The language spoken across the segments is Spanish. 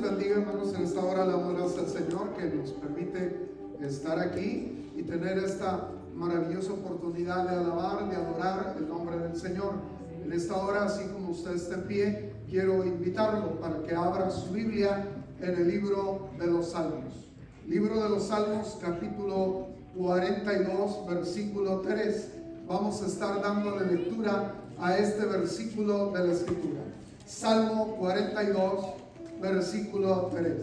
bendiga, hermanos. En esta hora le damos gracias al Señor que nos permite estar aquí y tener esta maravillosa oportunidad de alabar, de adorar el nombre del Señor. En esta hora, así como usted está en pie, quiero invitarlo para que abra su Biblia en el libro de los Salmos. Libro de los Salmos, capítulo 42, versículo 3. Vamos a estar dándole lectura a este versículo de la Escritura. Salmo 42, versículo 3.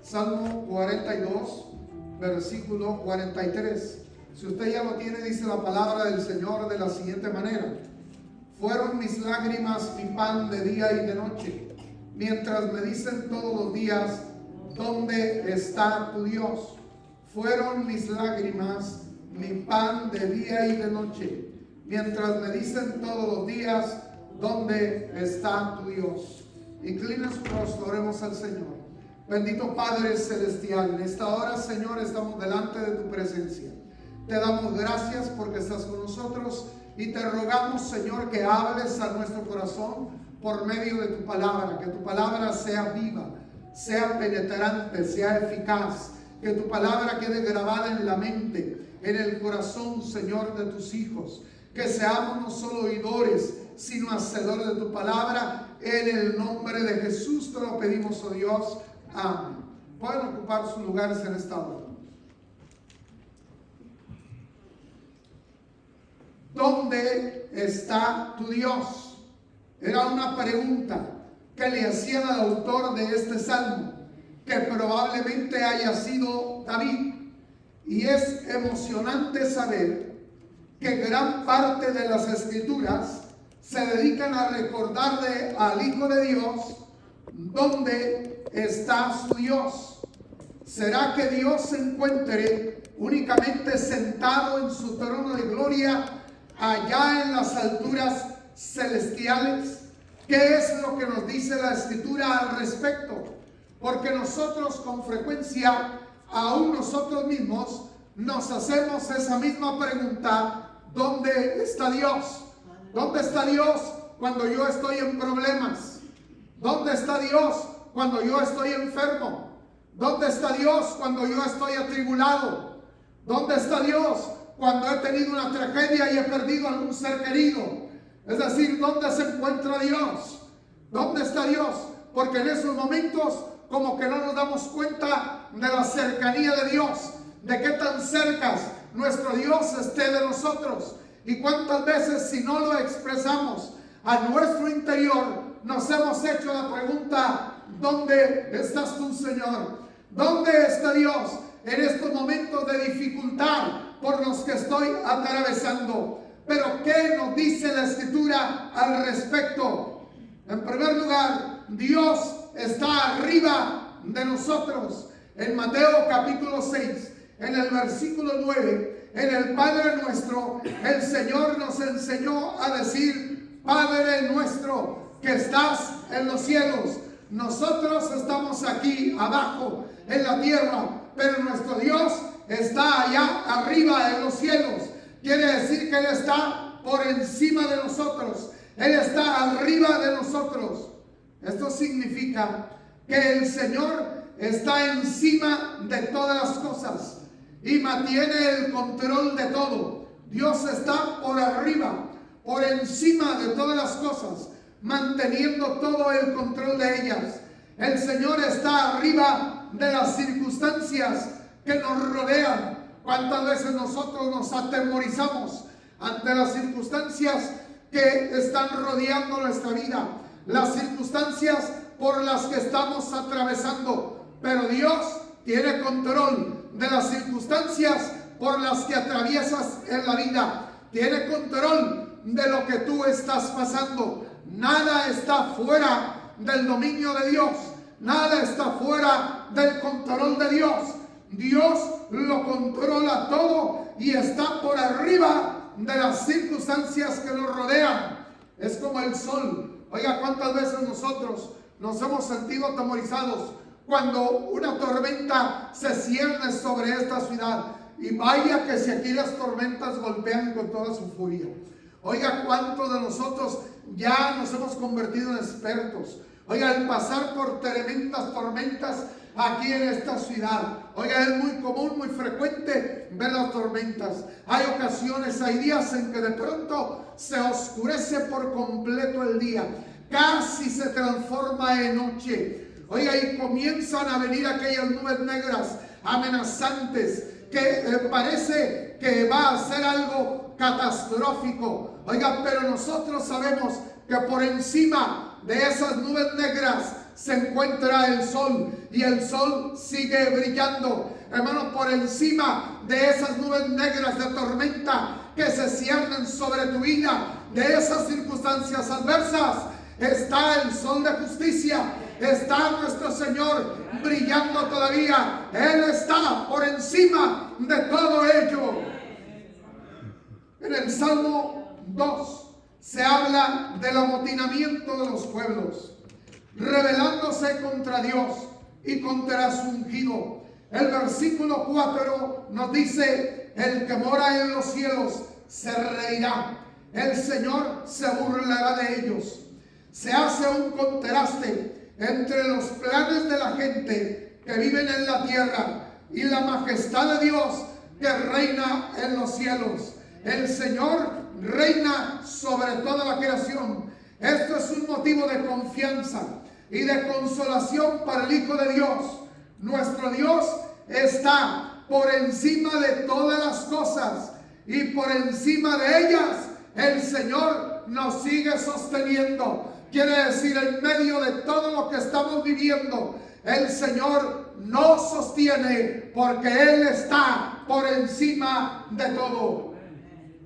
Salmo 42, versículo 43. Si usted ya lo tiene, dice la palabra del Señor de la siguiente manera: fueron mis lágrimas mi pan de día y de noche, mientras me dicen todos los días, ¿dónde está tu Dios? Fueron mis lágrimas mi pan de día y de noche, mientras me dicen todos los días, ¿dónde está tu Dios? Inclina su rostro, oremos al Señor. Bendito Padre Celestial, en esta hora, Señor, estamos delante de tu presencia. Te damos gracias porque estás con nosotros y te rogamos, Señor, que hables a nuestro corazón por medio de tu palabra, que tu palabra sea viva, sea penetrante, sea eficaz, que tu palabra quede grabada en la mente, en el corazón, Señor, de tus hijos, que seamos no solo oidores, sino hacedores de tu palabra. En el nombre de Jesús te lo pedimos, oh Dios. Amén. Pueden ocupar sus lugares en esta hora. ¿Dónde está tu Dios? Era una pregunta que le hacían al autor de este salmo, que probablemente haya sido David. Y es emocionante saber que gran parte de las escrituras se dedican a recordarle al Hijo de Dios dónde está su Dios. ¿Será que Dios se encuentre únicamente sentado en su trono de gloria allá en las alturas celestiales? ¿Qué es lo que nos dice la Escritura al respecto? Porque nosotros con frecuencia, aún nosotros mismos, nos hacemos esa misma pregunta: ¿dónde está Dios? ¿Dónde está Dios cuando yo estoy en problemas? ¿Dónde está Dios cuando yo estoy enfermo? ¿Dónde está Dios cuando yo estoy atribulado? ¿Dónde está Dios cuando he tenido una tragedia y he perdido a algún ser querido? Es decir, ¿dónde se encuentra Dios? ¿Dónde está Dios? Porque en esos momentos como que no nos damos cuenta de la cercanía de Dios, de qué tan cerca nuestro Dios esté de nosotros. Y cuántas veces, si no lo expresamos a nuestro interior, nos hemos hecho la pregunta: ¿dónde estás tú, Señor? ¿Dónde está Dios en estos momentos de dificultad por los que estoy atravesando? Pero ¿qué nos dice la Escritura al respecto? En primer lugar, Dios está arriba de nosotros. En Mateo capítulo 6, en el versículo 9, en el Padre Nuestro, el Señor nos enseñó a decir: Padre nuestro que estás en los cielos. Nosotros estamos aquí abajo en la tierra, pero nuestro Dios está allá arriba en los cielos. Quiere decir que Él está por encima de nosotros. Él está arriba de nosotros. Esto significa que el Señor está encima de todas las cosas y mantiene el control de todo. Dios está por arriba, por encima de todas las cosas, manteniendo todo el control de ellas. El Señor está arriba de las circunstancias que nos rodean. ¿Cuántas veces nosotros nos atemorizamos ante las circunstancias que están rodeando nuestra vida? Las circunstancias por las que estamos atravesando. Pero Dios tiene control de las circunstancias por las que atraviesas en la vida. Tiene control de lo que tú estás pasando. Nada está fuera del dominio de Dios. Nada está fuera del control de Dios. Dios lo controla todo y está por arriba de las circunstancias que nos rodean. Es como el sol. Oiga, ¿cuántas veces nosotros nos hemos sentido atemorizados cuando una tormenta se cierne sobre esta ciudad. Y vaya que si aquí las tormentas golpean con toda su furia. Oiga, ¿cuántos de nosotros ya nos hemos convertido en expertos? Oiga, al pasar por tremendas tormentas aquí en esta ciudad. Oiga, es muy común, muy frecuente ver las tormentas. Hay ocasiones, hay días en que de pronto se oscurece por completo el día. Casi se transforma en noche. Oiga, y comienzan a venir aquellas nubes negras amenazantes que parece que va a ser algo catastrófico. Oiga, pero nosotros sabemos que por encima de esas nubes negras se encuentra el sol, y el sol sigue brillando. Hermano, por encima de esas nubes negras de tormenta que se ciernen sobre tu vida, de esas circunstancias adversas, está el sol de justicia. Está nuestro Señor brillando todavía. Él está por encima de todo ello. En el Salmo 2 se habla del amotinamiento de los pueblos, rebelándose contra Dios y contra su ungido. El versículo 4 nos dice: el que mora en los cielos se reirá, el Señor se burlará de ellos. Se hace un contraste entre los planes de la gente que viven en la tierra y la majestad de Dios que reina en los cielos. El Señor reina sobre toda la creación. Esto es un motivo de confianza y de consolación para el Hijo de Dios. Nuestro Dios está por encima de todas las cosas, y por encima de ellas el Señor nos sigue sosteniendo. Quiere decir, en medio de todo lo que estamos viviendo, el Señor nos sostiene porque Él está por encima de todo.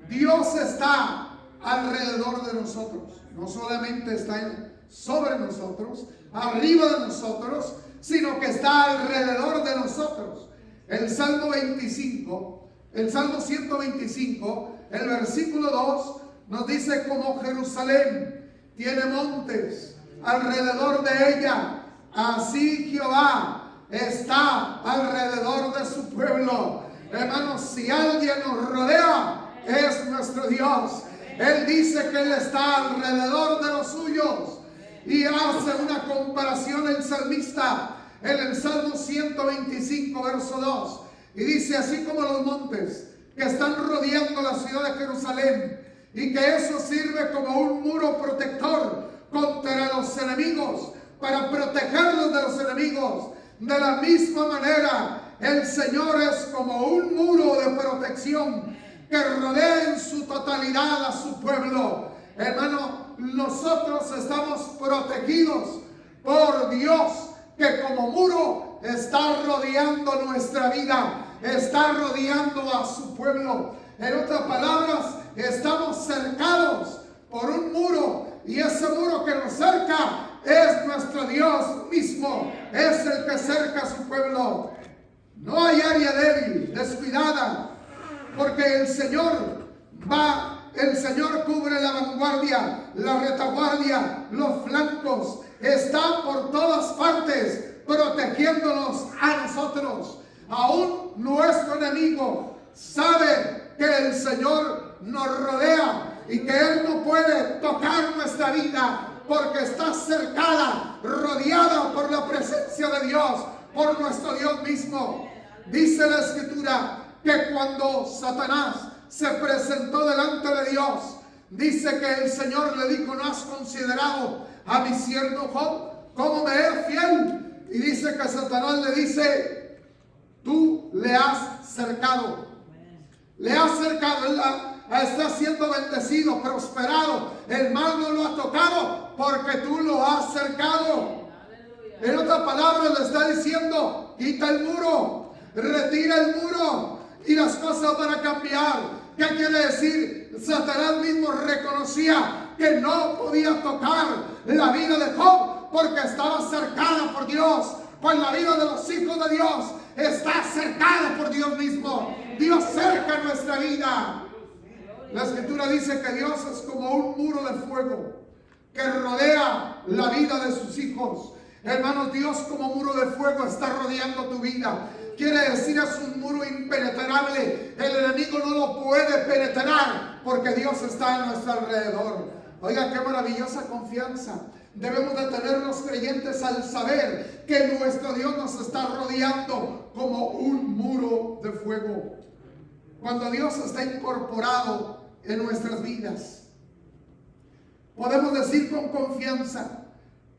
Dios está alrededor de nosotros. No solamente está sobre nosotros, arriba de nosotros, sino que está alrededor de nosotros. El Salmo 25, el Salmo 125, el versículo 2 nos dice: como Jerusalén tiene montes alrededor de ella, así Jehová está alrededor de su pueblo. Hermanos, si alguien nos rodea, es nuestro Dios. Él dice que Él está alrededor de los suyos, y hace una comparación el salmista en el Salmo 125, verso 2, y dice: así como los montes que están rodeando la ciudad de Jerusalén, y que eso sirve como un muro protector contra los enemigos, para protegerlos de los enemigos. De la misma manera, el Señor es como un muro de protección que rodea en su totalidad a su pueblo. Hermano, nosotros estamos protegidos por Dios, que como muro está rodeando nuestra vida, está rodeando a su pueblo. En otras palabras, estamos cercados por un muro, y ese muro que nos cerca es nuestro Dios mismo. Es el que cerca a su pueblo. No hay área débil, descuidada, porque el Señor cubre la vanguardia, la retaguardia, los flancos. Está por todas partes protegiéndonos a nosotros. Aún nuestro enemigo sabe que el Señor nos rodea y que Él no puede tocar nuestra vida, porque está cercada, rodeada por la presencia de Dios, por nuestro Dios mismo. Dice la Escritura que cuando Satanás se presentó delante de Dios, dice que el Señor le dijo: ¿no has considerado a mi siervo Job, cómo me es fiel? Y dice que Satanás le dice: tú le has cercado. Le has cercado. Él está siendo bendecido, prosperado. El mal no lo ha tocado porque tú lo has cercado. En otras palabras, le está diciendo: quita el muro, retira el muro, y las cosas van a cambiar. ¿Qué quiere decir? Satanás mismo reconocía que no podía tocar la vida de Job porque estaba cercada por Dios. Pues la vida de los hijos de Dios está cercada por Dios mismo. Dios cerca nuestra vida. La Escritura dice que Dios es como un muro de fuego que rodea la vida de sus hijos. Hermanos, Dios como muro de fuego está rodeando tu vida. Quiere decir, es un muro impenetrable. El enemigo no lo puede penetrar porque Dios está a nuestro alrededor. Oiga, qué maravillosa confianza debemos de tener los creyentes al saber que nuestro Dios nos está rodeando como un muro de fuego. Cuando Dios está incorporado en nuestras vidas, podemos decir con confianza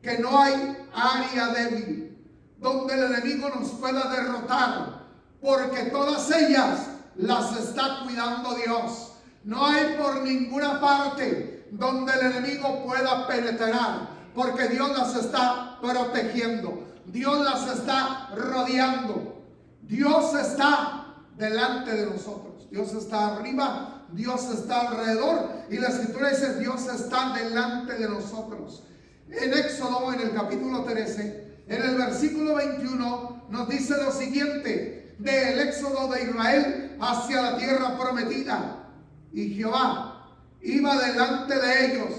que no hay área débil donde el enemigo nos pueda derrotar, porque todas ellas las está cuidando Dios. No hay por ninguna parte donde el enemigo pueda penetrar, porque Dios las está protegiendo, Dios las está rodeando, Dios está delante de nosotros, Dios está arriba, Dios está alrededor, y la escritura dice Dios está delante de nosotros. En Éxodo, en el capítulo 13, en el versículo 21, nos dice lo siguiente del éxodo de Israel hacia la tierra prometida: y Jehová iba delante de ellos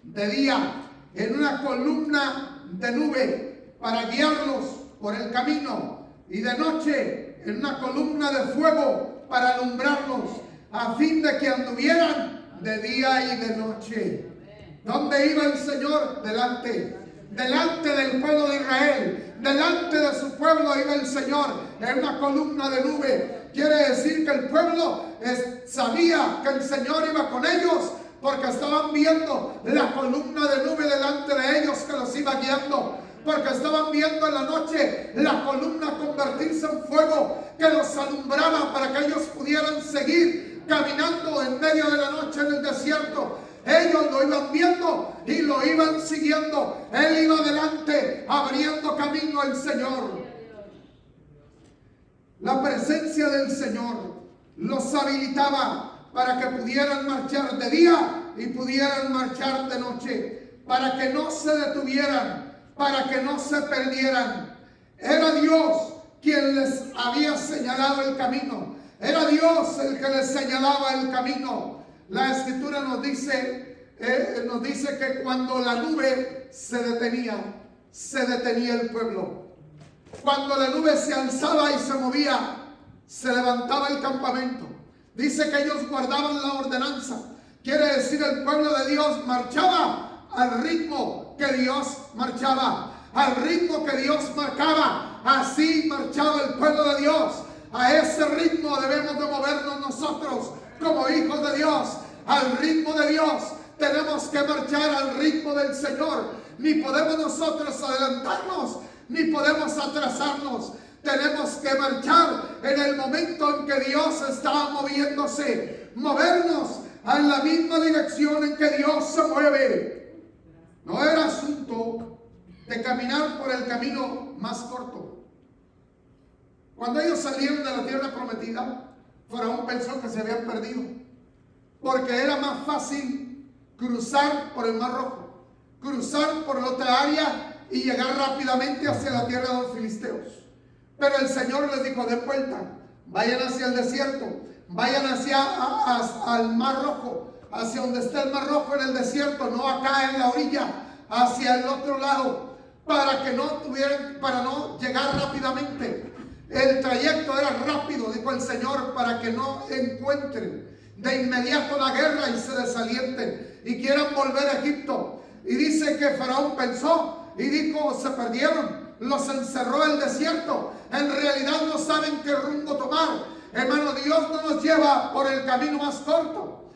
de día en una columna de nube para guiarlos por el camino, y de noche en una columna de fuego para alumbrarlos, a fin de que anduvieran de día y de noche. ¿Dónde iba el Señor? Delante del pueblo de Israel, delante de su pueblo iba el Señor en una columna de nube. Quiere decir que el pueblo sabía que el Señor iba con ellos, porque estaban viendo la columna de nube delante de ellos que los iba guiando, porque estaban viendo en la noche la columna convertirse en fuego que los alumbraba para que ellos pudieran seguir caminando en medio de la noche en el desierto. Ellos lo iban viendo y lo iban siguiendo. Él iba adelante, abriendo camino al Señor. La presencia del Señor los habilitaba para que pudieran marchar de día y pudieran marchar de noche, para que no se detuvieran, para que no se perdieran. Era Dios quien les había señalado el camino. Era Dios el que les señalaba el camino. La escritura nos dice que cuando la nube se detenía el pueblo. Cuando la nube se alzaba y se movía, se levantaba el campamento. Dice que ellos guardaban la ordenanza. Quiere decir, el pueblo de Dios marchaba al ritmo que Dios marchaba, al ritmo que Dios marcaba. Así marchaba el pueblo de Dios. A ese ritmo debemos de movernos nosotros como hijos de Dios, al ritmo de Dios. Tenemos que marchar al ritmo del Señor. Ni podemos nosotros adelantarnos, ni podemos atrasarnos. Tenemos que marchar en el momento en que Dios está moviéndose, movernos en la misma dirección en que Dios se mueve. No era asunto de caminar por el camino más corto. Cuando ellos salieron de la tierra prometida, Faraón pensó que se habían perdido, porque era más fácil cruzar por el Mar Rojo, cruzar por la otra área y llegar rápidamente hacia la tierra de los filisteos. Pero el Señor les dijo: den vuelta, vayan hacia el desierto, vayan al Mar Rojo, hacia donde está el Mar Rojo en el desierto, no acá en la orilla, hacia el otro lado, para no llegar rápidamente. El trayecto era rápido, dijo el Señor, para que no encuentren de inmediato la guerra y se desalienten y quieran volver a Egipto. Y dice que Faraón pensó y dijo: se perdieron, los encerró el desierto. En realidad no saben qué rumbo tomar. Hermano, Dios no nos lleva por el camino más corto.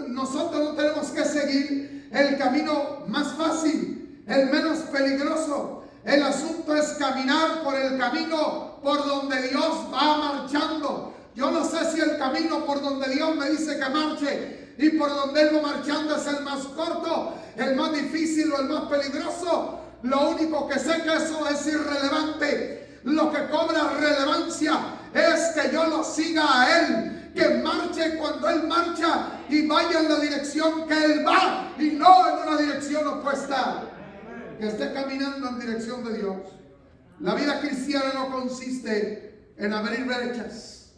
Nosotros no tenemos que seguir el camino más fácil, el menos peligroso. El asunto es caminar por el camino por donde Dios va marchando. Yo no sé si el camino por donde Dios me dice que marche y por donde Él va marchando es el más corto, el más difícil o el más peligroso. Lo único que sé que eso es irrelevante. Lo que cobra relevancia es que yo lo siga a Él, que marche cuando Él marcha y vaya en la dirección que Él va y no en una dirección opuesta. Que esté caminando en dirección de Dios. La vida cristiana no consiste en abrir brechas,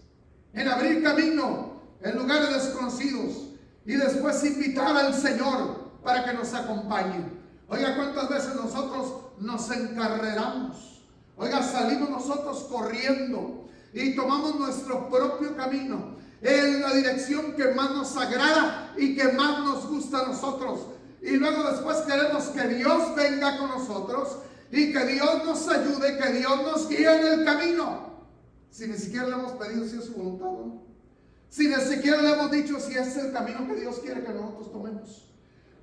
en abrir camino en lugares desconocidos y después invitar al Señor para que nos acompañe. Oiga, ¿cuántas veces nosotros nos encarreramos? Oiga, salimos nosotros corriendo y tomamos nuestro propio camino en la dirección que más nos agrada y que más nos gusta a nosotros. Y luego después queremos que Dios venga con nosotros y que Dios nos ayude, que Dios nos guíe en el camino. Si ni siquiera le hemos pedido si es su voluntad, ¿no? Si ni siquiera le hemos dicho si es el camino que Dios quiere que nosotros tomemos.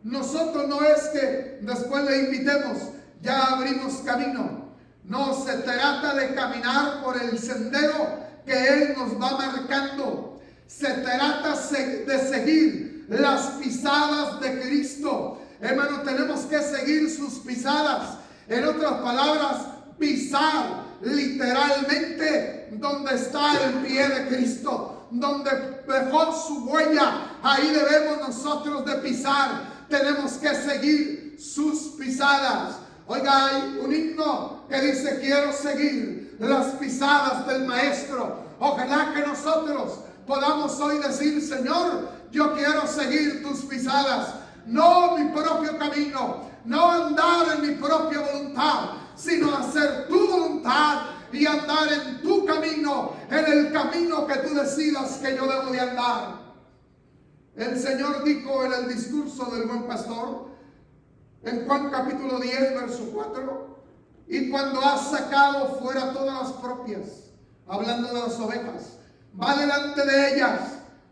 Nosotros no es que después le invitemos, ya abrimos camino. No, se trata de caminar por el sendero que Él nos va marcando. Se trata de seguir las pisadas de Cristo. Hermano, tenemos que seguir sus pisadas. En otras palabras, pisar literalmente donde está el pie de Cristo, donde dejó su huella. Ahí debemos nosotros de pisar. Tenemos que seguir sus pisadas. Oiga, hay un himno que dice: quiero seguir las pisadas del Maestro. Ojalá que nosotros podamos hoy decir: Señor, yo quiero seguir tus pisadas, no mi propio camino, no andar en mi propia voluntad, sino hacer tu voluntad y andar en tu camino, en el camino que tú decidas que yo debo de andar. El Señor dijo en el discurso del buen pastor, en Juan capítulo 10, verso 4, y cuando ha sacado fuera todas las propias, hablando de las ovejas, va delante de ellas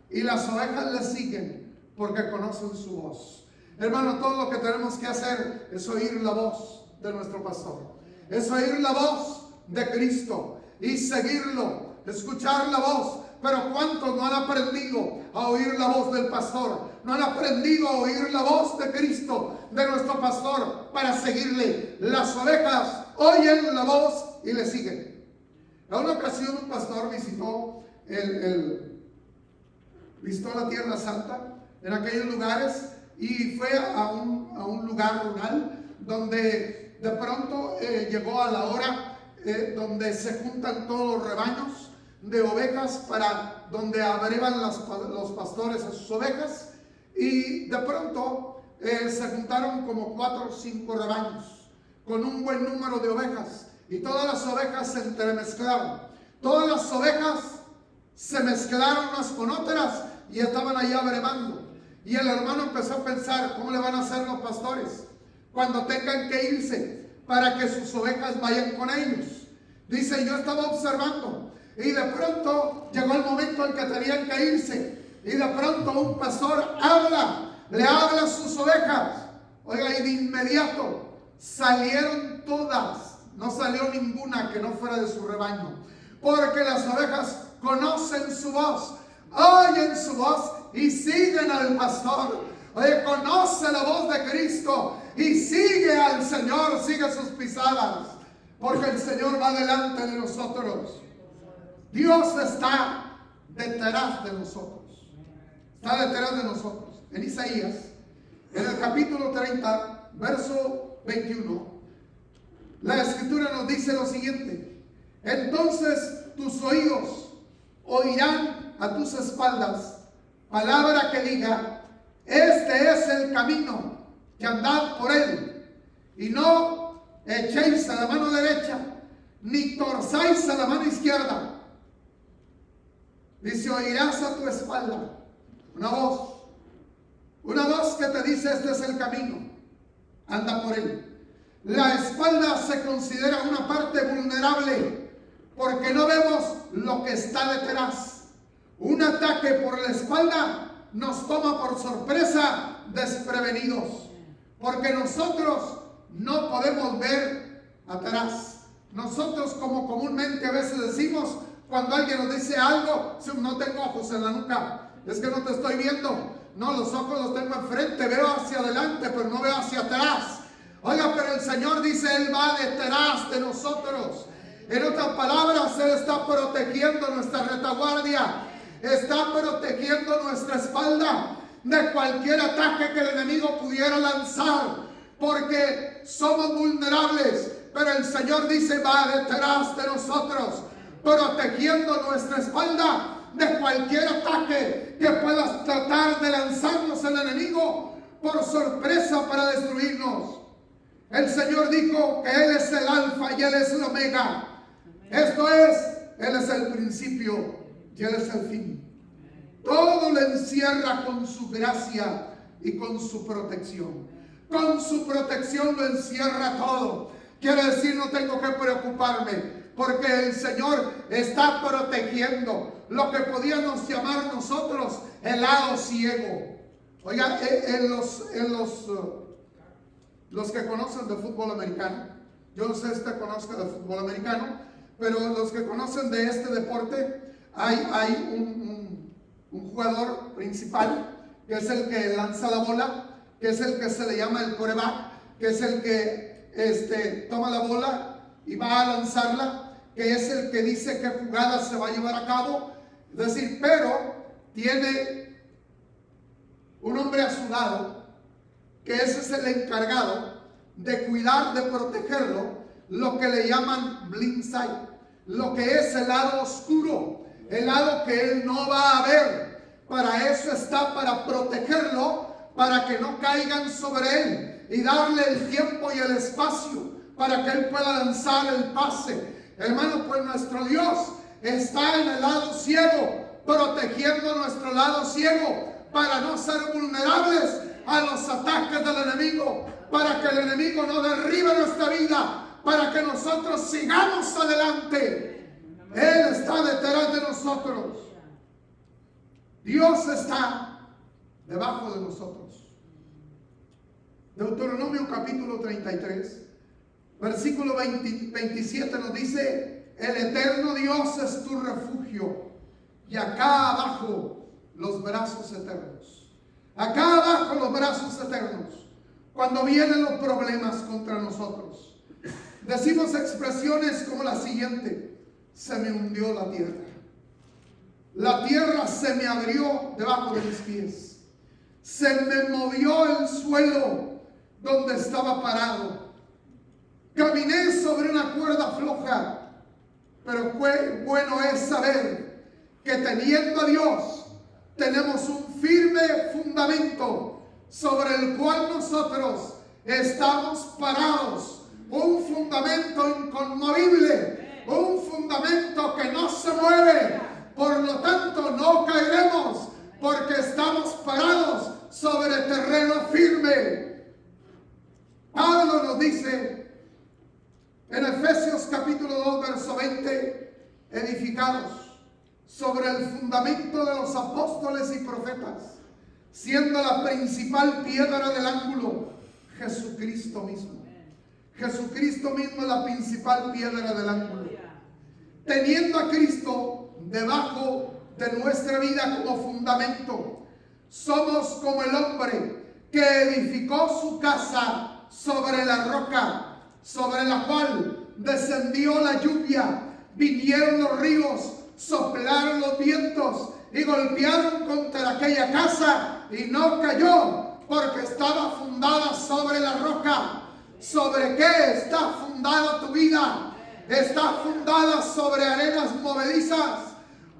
y las ovejas le siguen porque conocen su voz. Hermano, todo lo que tenemos que hacer es oír la voz de nuestro pastor, es oír la voz de Cristo y seguirlo, escuchar la voz. Pero ¿cuántos no han aprendido a oír la voz del pastor? No han aprendido a oír la voz de Cristo, de nuestro pastor, para seguirle. Las ovejas oyen la voz y le siguen. En una ocasión un pastor visitó la Tierra Santa, en aquellos lugares, y fue a un lugar rural donde de pronto llegó a la hora donde se juntan todos los rebaños de ovejas, para donde abrevan los pastores a sus ovejas, y de pronto se juntaron como 4 o 5 rebaños con un buen número de ovejas, y todas las ovejas se entremezclaron. Todas las ovejas se mezclaron unas con otras y estaban allá abrevando. Y el hermano empezó a pensar: ¿cómo le van a hacer los pastores cuando tengan que irse para que sus ovejas vayan con ellos? Dice: yo estaba observando, y de pronto llegó el momento en que tenían que irse, y de pronto un pastor le habla a sus ovejas. Oiga, y de inmediato salieron todas, no salió ninguna que no fuera de su rebaño, porque las ovejas conocen su voz, oyen su voz y siguen al pastor. Oye, conoce la voz de Cristo y sigue al Señor, sigue sus pisadas, porque el Señor va delante de nosotros. Dios está detrás de nosotros. Está detrás de nosotros. En Isaías, en el capítulo 30, verso 21, la Escritura nos dice lo siguiente: entonces tus oídos oirán a tus espaldas palabra que diga: este es el camino, que andad por él, y no echéis a la mano derecha, ni torzáis a la mano izquierda. Dice: oirás a tu espalda una voz que te dice: este es el camino, anda por él. La espalda se considera una parte vulnerable porque no vemos lo que está detrás. Un ataque por la espalda nos toma por sorpresa, desprevenidos, porque nosotros no podemos ver atrás. Nosotros, como comúnmente a veces decimos, cuando alguien nos dice algo: no tengo ojos en la nuca, es que no te estoy viendo. No, los ojos los tengo enfrente, veo hacia adelante, pero no veo hacia atrás. Oiga, pero el Señor dice: Él va detrás de nosotros. En otras palabras, Él está protegiendo nuestra retaguardia, está protegiendo nuestra espalda de cualquier ataque que el enemigo pudiera lanzar, porque somos vulnerables, pero el Señor dice: va detrás de nosotros, protegiendo nuestra espalda de cualquier ataque que pueda tratar de lanzarnos el enemigo, por sorpresa para destruirnos. El Señor dijo que Él es el alfa y Él es el omega. Esto es, Él es el principio y Él es el fin. Todo lo encierra con su gracia y con su protección. Con su protección lo encierra todo. Quiere decir, no tengo que preocuparme, porque el Señor está protegiendo lo que podíamos llamar nosotros el lado ciego. Oiga, los que conocen de fútbol americano, yo no sé si usted conozca de fútbol americano, pero los que conocen de este deporte, hay un jugador principal, que es el que lanza la bola, que es el que se le llama el quarterback, que es el que toma la bola y va a lanzarla, que es el que dice qué jugada se va a llevar a cabo. Es decir, pero tiene un hombre a su lado, que ese es el encargado de cuidar, de protegerlo, lo que le llaman blind side, lo que es el lado oscuro, el lado que él no va a ver. Para eso está, para protegerlo, para que no caigan sobre él y darle el tiempo y el espacio para que él pueda lanzar el pase. Hermano, pues nuestro Dios está en el lado ciego, protegiendo nuestro lado ciego para no ser vulnerables a los ataques del enemigo, para que el enemigo no derribe nuestra vida, para que nosotros sigamos adelante. Él está detrás de nosotros. Dios está debajo de nosotros. Deuteronomio capítulo 33, versículo 27 nos dice: el eterno Dios es tu refugio, y acá abajo los brazos eternos. Acá abajo los brazos eternos. Cuando vienen los problemas contra nosotros, decimos expresiones como la siguiente: se me hundió la tierra. La tierra se me abrió debajo de mis pies. Se me movió el suelo donde estaba parado. Caminé sobre una cuerda floja, pero bueno es saber que teniendo a Dios tenemos un firme fundamento sobre el cual nosotros estamos parados. Un fundamento inconmovible, un fundamento que no se mueve. Por lo tanto, no caeremos, porque estamos parados sobre terreno firme. Pablo nos dice en Efesios capítulo 2, verso 20, edificados sobre el fundamento de los apóstoles y profetas, siendo la principal piedra del ángulo Jesucristo mismo. Jesucristo mismo es la principal piedra del ángulo. Teniendo a Cristo debajo de nuestra vida como fundamento, somos como el hombre que edificó su casa sobre la roca, sobre la cual descendió la lluvia, vinieron los ríos, soplaron los vientos y golpearon contra aquella casa y no cayó, porque estaba fundada sobre la roca. ¿Sobre qué está fundada tu vida? Está fundada sobre arenas movedizas.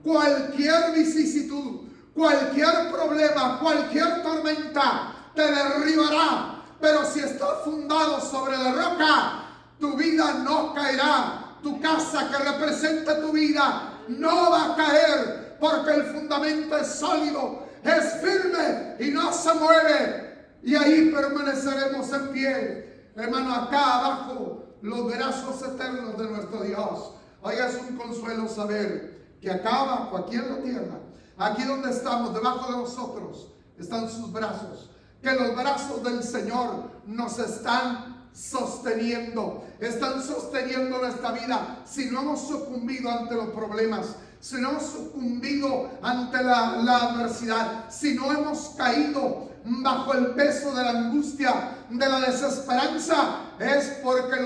Cualquier vicisitud, cualquier problema, cualquier tormenta te derribará. Pero si está fundado sobre la roca, tu vida no caerá. Tu casa que representa tu vida no va a caer, porque el fundamento es sólido, es firme y no se mueve. Y ahí permaneceremos en pie. Hermano, acá abajo los brazos eternos de nuestro Dios. Oiga, es un consuelo saber que acá abajo, aquí en la tierra, aquí donde estamos, debajo de nosotros, están sus brazos. Que los brazos del Señor nos están sosteniendo. Están sosteniendo nuestra vida. Si no hemos sucumbido ante los problemas, si no hemos sucumbido ante la adversidad, si no hemos caído bajo el peso de la angustia, de la desesperanza, es porque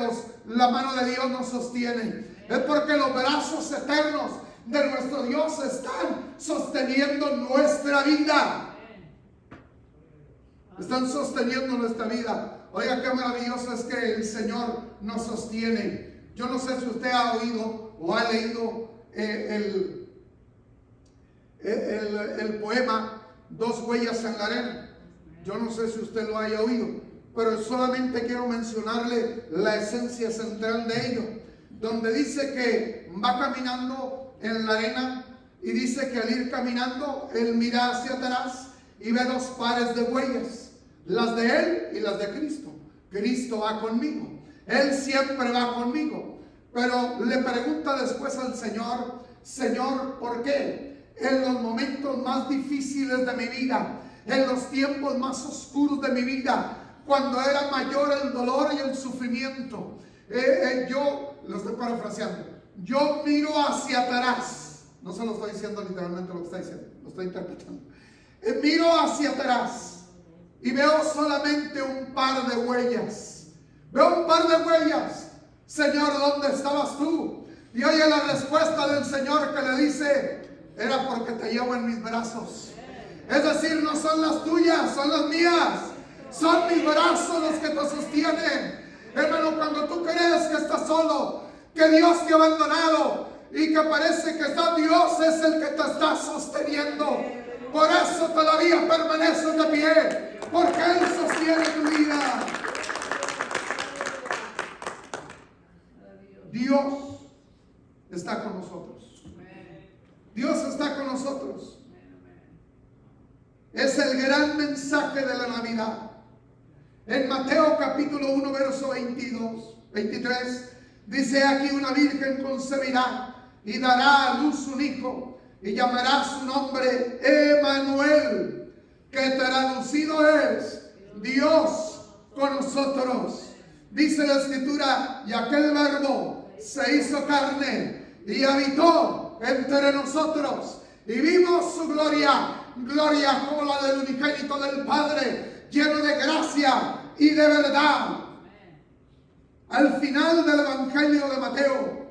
la mano de Dios nos sostiene. Es porque los brazos eternos de nuestro Dios están sosteniendo nuestra vida. Están sosteniendo nuestra vida. Oiga, qué maravilloso es que el Señor nos sostiene. Yo no sé si usted ha oído o ha leído el poema Dos huellas en la arena. Yo no sé si usted lo haya oído, pero solamente quiero mencionarle la esencia central de ello, donde dice que va caminando en la arena y dice que al ir caminando, él mira hacia atrás y ve dos pares de huellas, las de él y las de Cristo. Cristo va conmigo, él siempre va conmigo. Pero le pregunta después al Señor: Señor, ¿por qué en los momentos más difíciles de mi vida, en los tiempos más oscuros de mi vida, cuando era mayor el dolor y el sufrimiento, yo, lo estoy parafraseando, yo miro hacia atrás? No se lo estoy diciendo literalmente lo que está diciendo, lo estoy interpretando. Miro hacia atrás y veo solamente un par de huellas. Veo un par de huellas. Señor, ¿dónde estabas tú? Y oye la respuesta del Señor, que le dice: era porque te llevo en mis brazos. Es decir, no son las tuyas, son las mías. Son mis brazos los que te sostienen. Hermano, cuando tú crees que estás solo, que Dios te ha abandonado y que parece que está, Dios es el que te está sosteniendo. Por eso todavía permaneces de pie, porque Él sostiene tu vida. Dios está con nosotros. Dios está con nosotros. Es el gran mensaje de la Navidad. En Mateo capítulo 1, verso 23, dice: aquí una virgen concebirá y dará a luz un hijo, y llamará su nombre Emmanuel, que traducido es Dios con nosotros. Dice la Escritura: y aquel Verbo se hizo carne y habitó entre nosotros, y vimos su gloria, gloria como la del unigénito del Padre, lleno de gracia y de verdad. Al final del Evangelio de Mateo,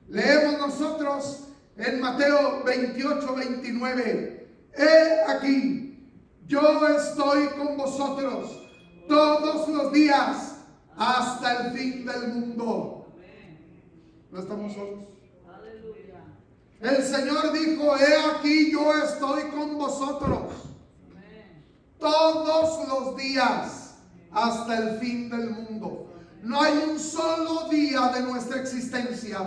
leemos nosotros en Mateo 28, 29: he aquí, yo estoy con vosotros todos los días hasta el fin del mundo. No estamos solos. El Señor dijo: he aquí, yo estoy con vosotros todos los días hasta el fin del mundo. No hay un solo día de nuestra existencia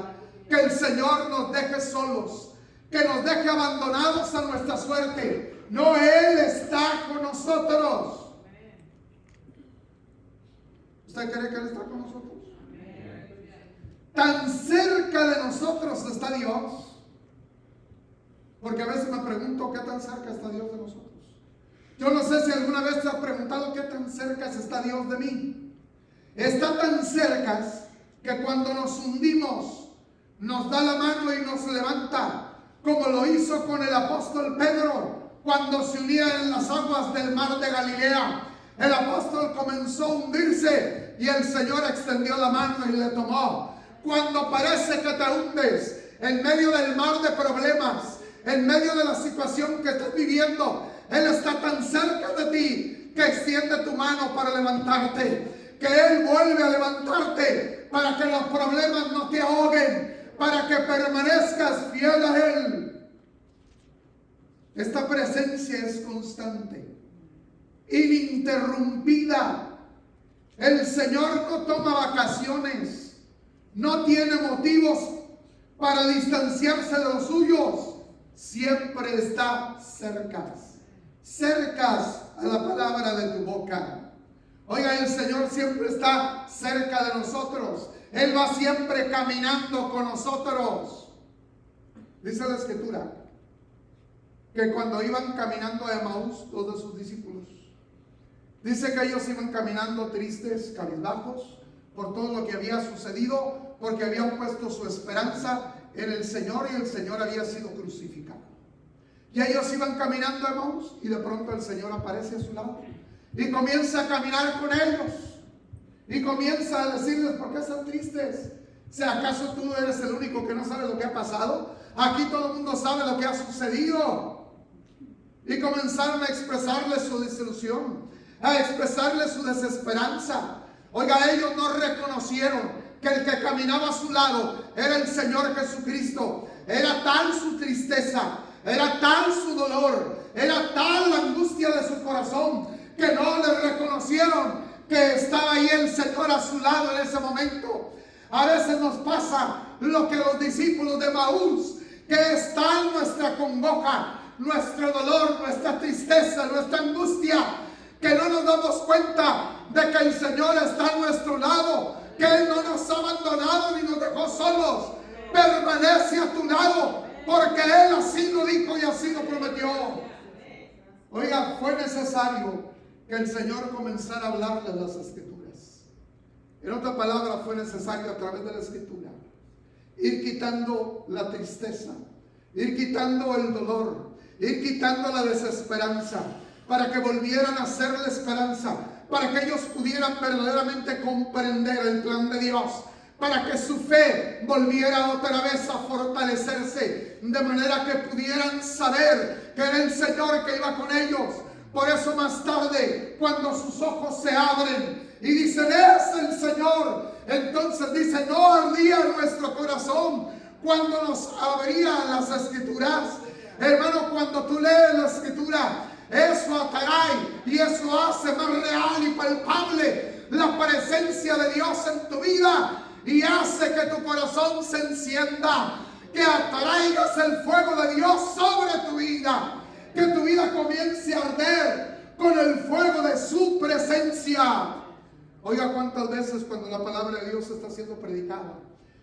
que el Señor nos deje solos, que nos deje abandonados a nuestra suerte. No, Él está con nosotros. ¿Usted cree que Él está con nosotros? Tan cerca de nosotros está Dios. Porque a veces me pregunto: ¿qué tan cerca está Dios de nosotros? Yo no sé si alguna vez te has preguntado: ¿qué tan cerca está Dios de mí? Está tan cerca que cuando nos hundimos, nos da la mano y nos levanta, como lo hizo con el apóstol Pedro cuando se unía en las aguas del mar de Galilea. El apóstol comenzó a hundirse y el Señor extendió la mano y le tomó. Cuando parece que te hundes en medio del mar de problemas, en medio de la situación que estás viviendo, Él está tan cerca de ti que extiende tu mano para levantarte, que Él vuelve a levantarte para que los problemas no te ahoguen, para que permanezcas fiel a Él. Esta presencia es constante, ininterrumpida. El Señor no toma vacaciones, no tiene motivos para distanciarse de los suyos. Siempre está cerca a la palabra de tu boca. Oiga, el Señor siempre está cerca de nosotros. Él va siempre caminando con nosotros. Dice la Escritura que cuando iban caminando a Emaús, dos de sus discípulos, dice que ellos iban caminando tristes, cabizbajos, por todo lo que había sucedido, porque habían puesto su esperanza en el Señor y el Señor había sido crucificado. Y ellos iban caminando a Emaús y de pronto el Señor aparece a su lado y comienza a caminar con ellos y comienza a decirles: ¿por qué están tristes? ¿Si acaso tú eres el único que no sabe lo que ha pasado? Aquí todo el mundo sabe lo que ha sucedido. Y comenzaron a expresarle su desilusión, a expresarle su desesperanza. Oiga, ellos no reconocieron que el que caminaba a su lado era el Señor Jesucristo. Era tal su tristeza, era tal su dolor, era tal la angustia de su corazón, que no le reconocieron que estaba ahí el Señor a su lado en ese momento. A veces nos pasa lo que los discípulos de Maús, que está en nuestra congoja, nuestro dolor, nuestra tristeza, nuestra angustia, que no nos damos cuenta de que el Señor está a nuestro lado, que Él no nos ha abandonado ni nos dejó solos. Permanece a tu lado, porque Él así lo dijo y así lo prometió. Oiga, fue necesario que el Señor comenzara a hablarles las Escrituras. En otra palabra, fue necesario a través de la Escritura ir quitando la tristeza, ir quitando el dolor, ir quitando la desesperanza, para que volvieran a ser la esperanza, para que ellos pudieran verdaderamente comprender el plan de Dios, para que su fe volviera otra vez a fortalecerse, de manera que pudieran saber que era el Señor que iba con ellos. Por eso más tarde, cuando sus ojos se abren y dicen, es el Señor, entonces dice, no ardía nuestro corazón cuando nos abría las Escrituras. Hermano, cuando tú lees la Escritura, eso atrae y eso hace más real y palpable la presencia de Dios en tu vida, y hace que tu corazón se encienda, que atraigas el fuego de Dios sobre tu vida, que tu vida comience a arder con el fuego de su presencia. Oiga, cuántas veces cuando la palabra de Dios está siendo predicada,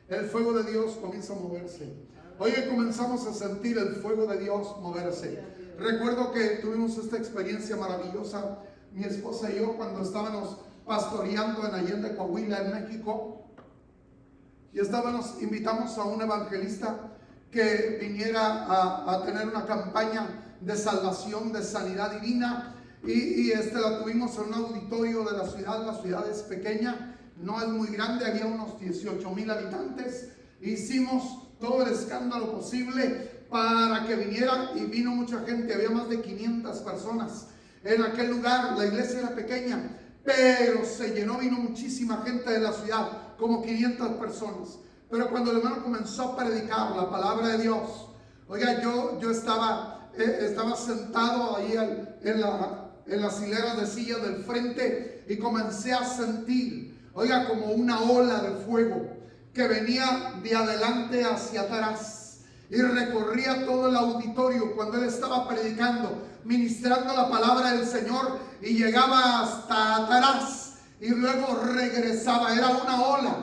el fuego de Dios comienza a moverse. Oiga, comenzamos a sentir el fuego de Dios moverse. Recuerdo que tuvimos esta experiencia maravillosa, mi esposa y yo, cuando estábamos pastoreando en Allende, Coahuila, en México. Y invitamos a un evangelista que viniera a tener una campaña de salvación, de sanidad divina. Y la tuvimos en un auditorio de la ciudad es pequeña, no es muy grande, había unos 18,000 habitantes. Hicimos todo el escándalo posible para que viniera, y vino mucha gente, había más de 500 personas en aquel lugar. La iglesia era pequeña, pero se llenó, vino muchísima gente de la ciudad, como 500 personas. Pero cuando el hermano comenzó a predicar la palabra de Dios, oiga, yo estaba sentado ahí en las hileras de sillas del frente, y comencé a sentir, oiga, como una ola de fuego que venía de adelante hacia atrás y recorría todo el auditorio cuando él estaba predicando, ministrando la palabra del Señor, y llegaba hasta atrás y luego regresaba. Era una ola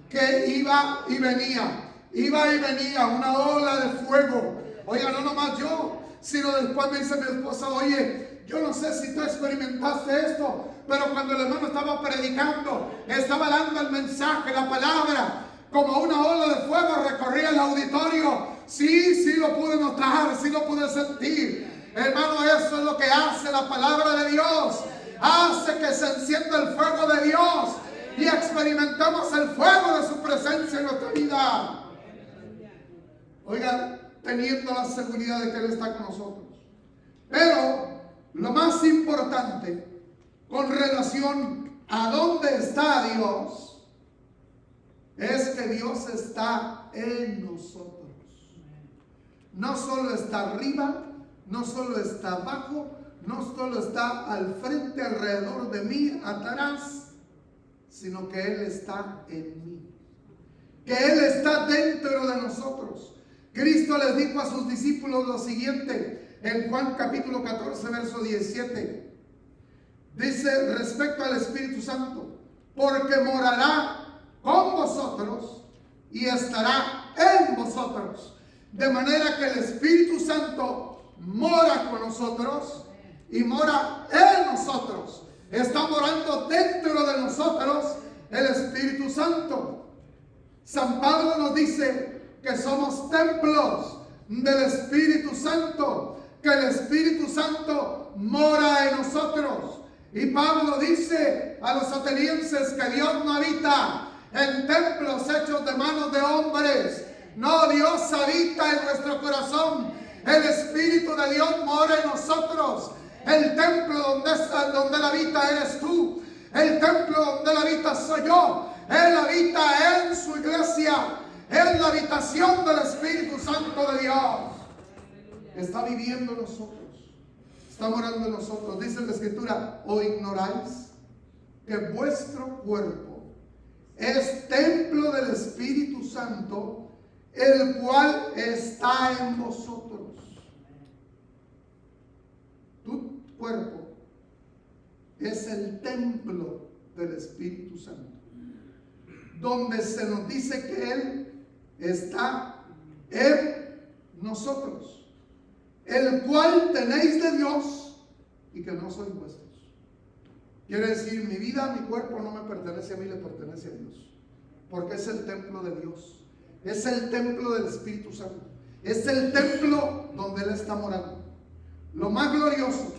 que iba y venía, una ola de fuego. Oiga, no nomás yo, sino después me dice mi esposa, oye, yo no sé si tú experimentaste esto, pero cuando el hermano estaba predicando, estaba dando el mensaje, la palabra, como una ola de fuego recorría el auditorio. Sí lo pude notar, sí lo pude sentir. Hermano, eso es lo que hace la palabra de Dios. Hace que se encienda el fuego de Dios y experimentamos el fuego de su presencia en nuestra vida. Oigan, teniendo la seguridad de que Él está con nosotros. Pero lo más importante con relación a dónde está Dios es que Dios está en nosotros. No solo está arriba, no solo está abajo, no solo está al frente, alrededor de mí, atrás, sino que Él está en mí, que Él está dentro de nosotros. Cristo les dijo a sus discípulos lo siguiente en Juan capítulo 14 verso 17. Dice respecto al Espíritu Santo, porque morará con vosotros y estará en vosotros. De manera que el Espíritu Santo mora con nosotros y mora en nosotros. Está morando dentro de nosotros el Espíritu Santo. San Pablo nos dice que somos templos del Espíritu Santo, que el Espíritu Santo mora en nosotros. Y Pablo dice a los atenienses que Dios no habita en templos hechos de manos de hombres. No, Dios habita en nuestro corazón. El Espíritu de Dios mora en nosotros. El templo donde Él habita eres tú. El templo donde Él habita soy yo. Él habita en su iglesia. Es la habitación del Espíritu Santo de Dios. Está viviendo en nosotros. está morando en nosotros. Dice la Escritura: ¿o ignoráis que vuestro cuerpo es templo del Espíritu Santo, el cual está en vosotros? Tu cuerpo es el templo del Espíritu Santo, donde se nos dice que Él está en nosotros, el cual tenéis de Dios y que no sois vuestros. Quiere decir, mi vida, mi cuerpo no me pertenece a mí, le pertenece a Dios, porque es el templo de Dios, es el templo del Espíritu Santo, es el templo donde Él está morando. Lo más glorioso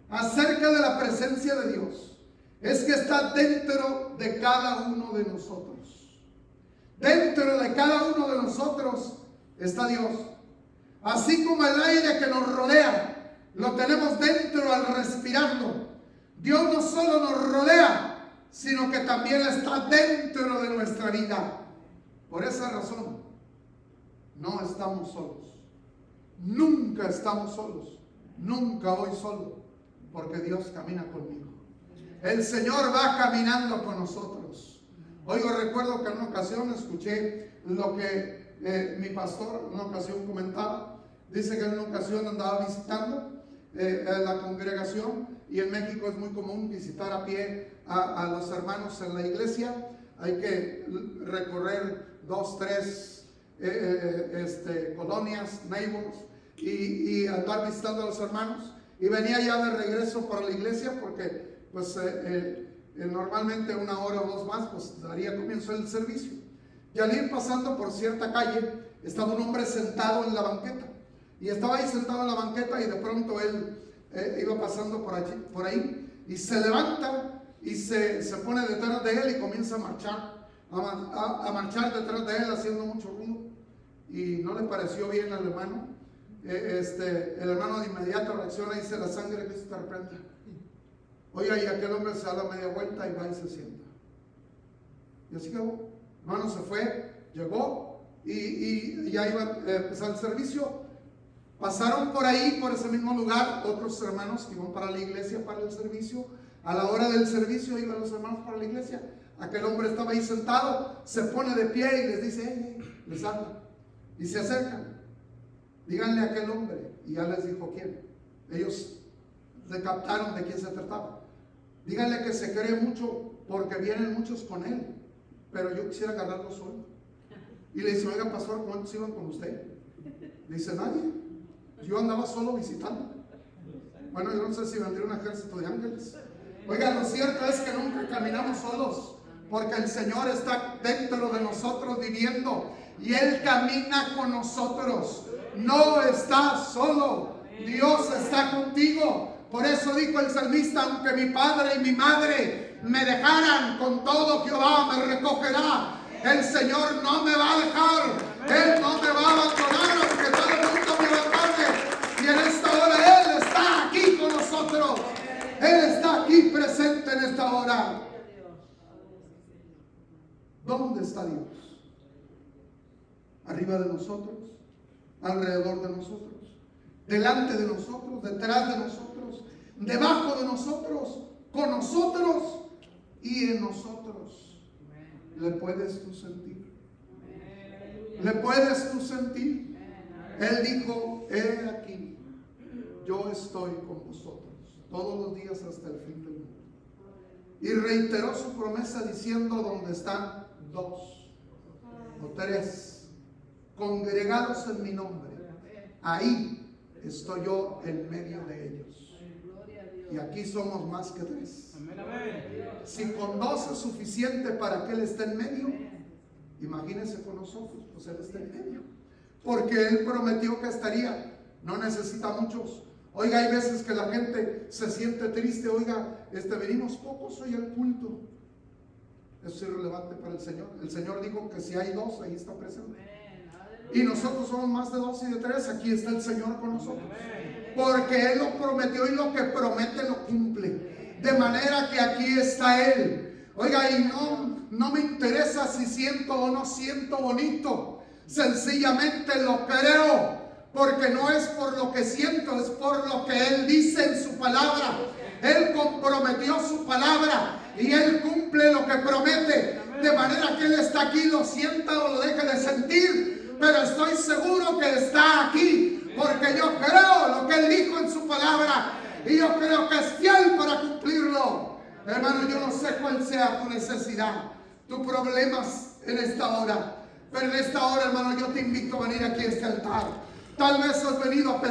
acerca de la presencia de Dios es que está dentro de cada uno de nosotros. Dentro de cada uno de nosotros está Dios. Así como el aire que nos rodea lo tenemos dentro al respirarlo, Dios no solo nos rodea, sino que también está dentro de nuestra vida. Por esa razón, no estamos solos. Nunca estamos solos. Nunca voy solo, porque Dios camina conmigo. El Señor va caminando con nosotros. Hoy yo recuerdo que en una ocasión escuché lo que mi pastor en una ocasión comentaba. Dice que en una ocasión andaba visitando la congregación, y en México es muy común visitar a pie a los hermanos en la iglesia. Hay que recorrer 2, 3 colonias, neighbors, y andar visitando a los hermanos. Y venía ya de regreso para la iglesia porque pues normalmente 1 hora o 2 más pues daría comienzo el servicio. Y al ir pasando por cierta calle estaba un hombre sentado en la banqueta, y estaba ahí sentado en la banqueta, y de pronto él iba pasando por ahí y se levanta y se pone detrás de él y comienza a marchar, marchar detrás de él haciendo mucho ruido, y no le pareció bien al hermano. El hermano de inmediato reacciona y dice: la sangre de Cristo te reprenda. Oiga, y aquel hombre se da la media vuelta y va y se sienta. Y así quedó. El hermano se fue, llegó y ya iba a empezar el servicio. Pasaron por ahí, por ese mismo lugar, otros hermanos que iban para la iglesia para el servicio. A la hora del servicio iban los hermanos para la iglesia. Aquel hombre estaba ahí sentado, se pone de pie y les dice: hey, les habla. Y se acercan. Díganle a aquel hombre. Y ya les dijo quién. Ellos le captaron de quién se trataba. Díganle que se cree mucho porque vienen muchos con él, pero yo quisiera agarrarlo solo. Y le dice: oiga, pastor, ¿cuántos iban con usted? Le dice: nadie. Yo andaba solo visitando. Bueno, yo no sé si vendría un ejército de ángeles. Oiga, lo cierto es que nunca caminamos solos, porque el Señor está dentro de nosotros viviendo, y Él camina con nosotros. No estás solo, Dios está contigo. Por eso dijo el salmista: aunque mi padre y mi madre me dejaran, con todo Jehová me recogerá. El Señor no me va a dejar, Él no me va a abandonar, aunque todo el mundo me abandone. Y en esta hora Él está aquí con nosotros. Él está aquí presente en esta hora. ¿Dónde está Dios? Arriba de nosotros, alrededor de nosotros, delante de nosotros, detrás de nosotros, debajo de nosotros, con nosotros y en nosotros. ¿Le puedes tú sentir? ¿Le puedes tú sentir? Él dijo: he aquí, yo estoy con vosotros todos los días hasta el fin del mundo. Y reiteró su promesa diciendo: donde están 2 o 3 congregados en mi nombre, ahí estoy yo en medio de ellos. Y aquí somos más que 3. Si con 2 es suficiente para que Él esté en medio, imagínense con nosotros, pues Él está en medio. Porque Él prometió que estaría. No necesita muchos. Oiga, hay veces que la gente se siente triste. Oiga, venimos pocos hoy al culto. Eso es irrelevante para el Señor. El Señor dijo que si hay 2, ahí está presente. Y nosotros somos más de 2 y de 3. Aquí está el Señor con nosotros. Porque Él lo prometió, y lo que promete lo cumple. De manera que aquí está Él. Oiga, y no me interesa si siento o no siento bonito. Sencillamente lo creo. porque no es por lo que siento, es por lo que Él dice en su palabra. Él comprometió su palabra y Él cumple lo que promete. De manera que Él está aquí, lo sienta o lo deje de sentir, pero estoy seguro que está aquí, porque yo creo lo que Él dijo en su palabra y yo creo que es fiel para cumplirlo. Hermano, yo no sé cuál sea tu necesidad, tus problemas en esta hora, pero en esta hora, hermano, yo te invito a venir aquí a este altar. Tal vez has venido a pesar